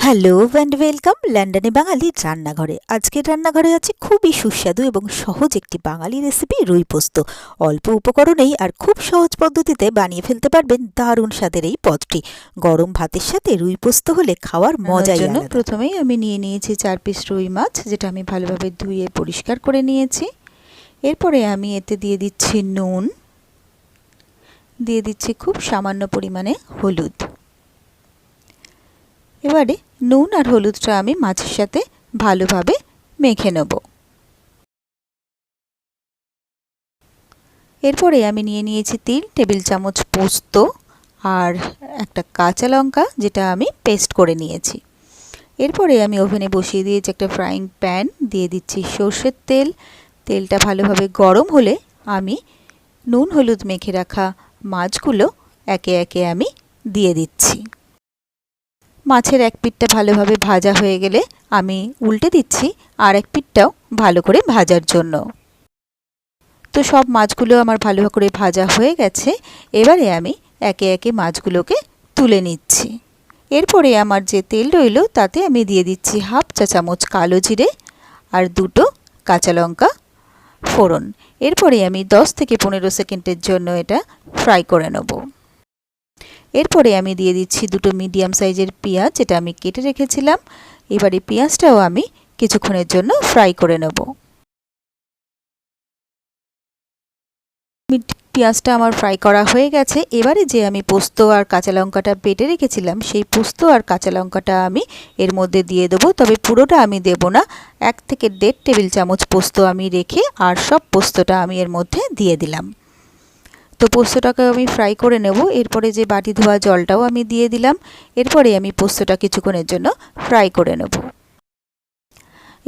Hello and welcome লন্ডনে বাঙালি রান্নাঘরে। আজকের রান্নাঘরে আছে খুবই সুস্বাদু এবং সহজ একটি বাঙালি রেসিপি, রুই পোস্ত। অল্প উপকরণেই আর খুব সহজ পদ্ধতিতে বানিয়ে ফেলতে পারবেন দারুণ স্বাদের এই পদটি। গরম ভাতের সাথে রুই পোস্ত হলে খাওয়ার মজাই আলাদা। প্রথমেই আমি নিয়ে নিয়েছি 4 পিস রুই মাছ, যেটা আমি ভালোভাবে ধুয়ে পরিষ্কার করে নিয়েছি। এরপরে আমি এতে দিয়ে দিচ্ছি নুন, দিয়ে দিচ্ছি খুব সামান্য পরিমাণে হলুদ। এবারে নুন আর হলুদটা আমি মাছের সাথে ভালোভাবে মেখে নেব। এরপরে আমি নিয়ে নিয়েছি 3 টেবিল চামচ পোস্ত আর একটা কাঁচা লঙ্কা, যেটা আমি পেস্ট করে নিয়েছি। এরপরে আমি ওভেনে বসিয়ে দিয়েছি একটা ফ্রাইং প্যান, দিয়ে দিচ্ছি সর্ষের তেল। তেলটা ভালোভাবে গরম হলে আমি নুন হলুদ মেখে রাখা মাছগুলো একে একে আমি দিয়ে দিচ্ছি। মাছের এক পিঠটা ভালোভাবে ভাজা হয়ে গেলে আমি উল্টে দিচ্ছি আর এক পিঠটাও ভালো করে ভাজার জন্য। তো সব মাছগুলো আমার ভালো করে ভাজা হয়ে গেছে। এবারে আমি একে একে মাছগুলোকে তুলে নিচ্ছি। এরপরে আমার যে তেল রইল তাতে আমি দিয়ে দিচ্ছি হাফ চা চামচ কালো জিরে আর 2টো কাঁচা লঙ্কা ফোড়ন। এরপরে আমি 10 থেকে 15 সেকেন্ডের জন্য এটা ফ্রাই করে নেব। এরপরে আমি দিয়ে দিচ্ছি 2টো মিডিয়াম সাইজের পেঁয়াজ, যেটা আমি কেটে রেখেছিলাম। এবারে পেঁয়াজটাও আমি কিছুক্ষণের জন্য ফ্রাই করে নেব। পেঁয়াজটা আমার ফ্রাই করা হয়ে গেছে। এবারে যে আমি পোস্ত আর কাঁচা লঙ্কাটা বেটে রেখেছিলাম, সেই পোস্ত আর কাঁচা লঙ্কাটা আমি এর মধ্যে দিয়ে দেবো, তবে পুরোটা আমি দেব না। 1 থেকে 1.5 টেবিল চামচ পোস্ত আমি রেখে আর সব পোস্তটা আমি এর মধ্যে দিয়ে দিলাম। তো পোস্তটাকে আমি ফ্রাই করে নেব। এরপরে যে বাটি ধোয়া জলটাও আমি দিয়ে দিলাম। এরপরে আমি পোস্তটা কিছুক্ষণের জন্য ফ্রাই করে নেব।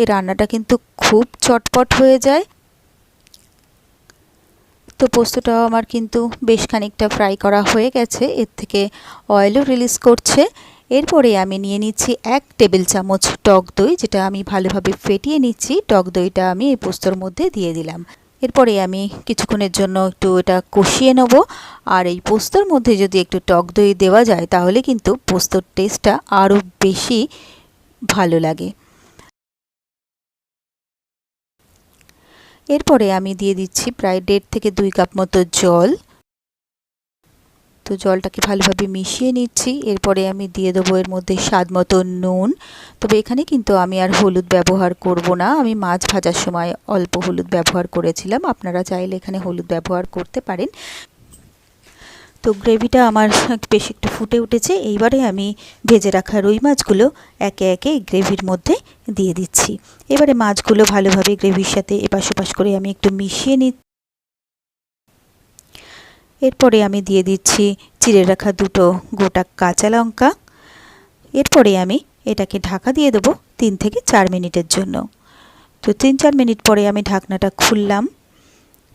এই রান্নাটা কিন্তু খুব চটপট হয়ে যায়। তো পোস্তটাও আমার কিন্তু বেশ খানিকটা ফ্রাই করা হয়ে গেছে, এর থেকে অয়েলও রিলিজ করছে। এরপরে আমি নিয়ে নিচ্ছি 1 টেবিল চামচ টক দই, যেটা আমি ভালোভাবে ফেটিয়ে নিচ্ছি। টক দইটা আমি এই পোস্তর মধ্যে দিয়ে দিলাম। এরপরে আমি কিছুক্ষণের জন্য একটু এটা কষিয়ে নেব। আর এই পোস্তর মধ্যে যদি একটু টক দই দেওয়া যায় তাহলে কিন্তু পোস্তর টেস্টটা আরও বেশি ভালো লাগে। এরপরে আমি দিয়ে দিচ্ছি প্রায় 1.5 থেকে 2 কাপ মতো জল। তো জলটাকে ভালোভাবে মিশিয়ে নিচ্ছি। এরপরে আমি দিয়ে দেবো এর মধ্যে স্বাদ মতো নুন। তবে এখানে কিন্তু আমি আর হলুদ ব্যবহার করব না, আমি মাছ ভাজার সময় অল্প হলুদ ব্যবহার করেছিলাম। আপনারা চাইলে এখানে হলুদ ব্যবহার করতে পারেন। তো গ্রেভিটা আমার বেশ একটু ফুটে উঠেছে। এইবারে আমি ভেজে রাখা রুই মাছগুলো একে একে গ্রেভির মধ্যে দিয়ে দিচ্ছি। এবারে মাছগুলো ভালোভাবে গ্রেভির সাথে এপাশ ওপাশ করে আমি একটু মিশিয়ে নিচ্ছি। এরপরে আমি দিয়ে দিচ্ছি চিড়ে রাখা 2টো গোটা কাঁচা লঙ্কা। এরপরে আমি এটাকে ঢাকা দিয়ে দেবো 3 থেকে 4 মিনিটের জন্য। তো 3-4 মিনিট পরে আমি ঢাকনাটা খুললাম।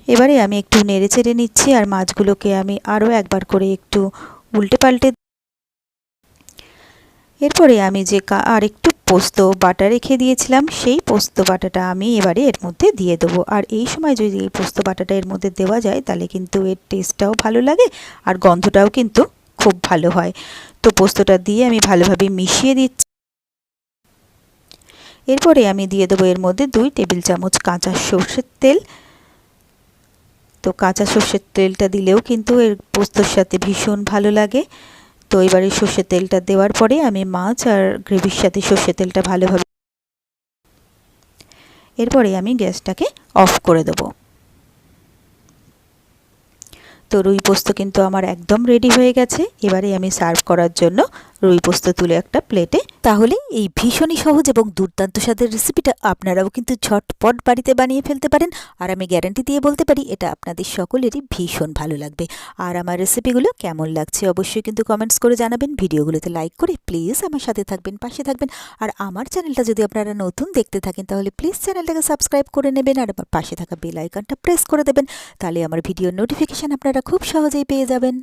এবারে আমি একটু নেড়ে চেড়ে নিচ্ছি আর মাছগুলোকে আমি আরও একবার করে একটু উল্টে পাল্টে। এরপরে আমি যে আর একটু পোস্ত বাটা রেখে দিয়েছিলাম, সেই পোস্ত বাটাটা আমি এবারে এর মধ্যে দিয়ে দেবো। আর এই সময় যদি এই পোস্ত বাটাটা এর মধ্যে দেওয়া যায় তাহলে কিন্তু এর টেস্টটাও ভালো লাগে আর গন্ধটাও কিন্তু খুব ভালো হয়। তো পোস্তটা দিয়ে আমি ভালোভাবে মিশিয়ে দিচ্ছি। এরপরে আমি দিয়ে দেবো এর মধ্যে 2 টেবিল চামচ কাঁচা সর্ষের তেল। তো কাঁচা সর্ষের তেলটা দিলেও কিন্তু এর পোস্তর সাথে ভীষণ ভালো লাগে। তো এবারে সর্ষের তেলটা দেওয়ার পরে আমি মাছ আর গ্রেভির সাথে সর্ষের তেলটা ভালোভাবে, এরপরে আমি গ্যাসটাকে অফ করে দেবো। তো রুই পোস্ত কিন্তু আমার একদম রেডি হয়ে গেছে। এবারে আমি সার্ভ করার জন্য রুই পোস্ত তুলে একটা প্লেটে। তাহলে এই ভীষণই সহজ এবং দুর্দান্ত স্বাদের রেসিপিটা আপনারাও কিন্তু ঝটপট বাড়িতে বানিয়ে ফেলতে পারেন। আর আমি গ্যারান্টি দিয়ে বলতে পারি এটা আপনাদের সকলেরই ভীষণ ভালো লাগবে। আর আমার রেসিপিগুলো কেমন লাগছে অবশ্যই কিন্তু কমেন্টস করে জানাবেন। ভিডিওগুলোতে লাইক করে প্লিজ আমার সাথে থাকবেন, পাশে থাকবেন। আর আমার চ্যানেলটা যদি আপনারা নতুন দেখতে থাকেন তাহলে প্লিজ চ্যানেলটাকে সাবস্ক্রাইব করে নেবেন আর আমার পাশে থাকা বেল আইকনটা প্রেস করে দেবেন। তাহলে আমার ভিডিওর নোটিফিকেশান আপনারা খুব সহজেই পেয়ে যাবেন।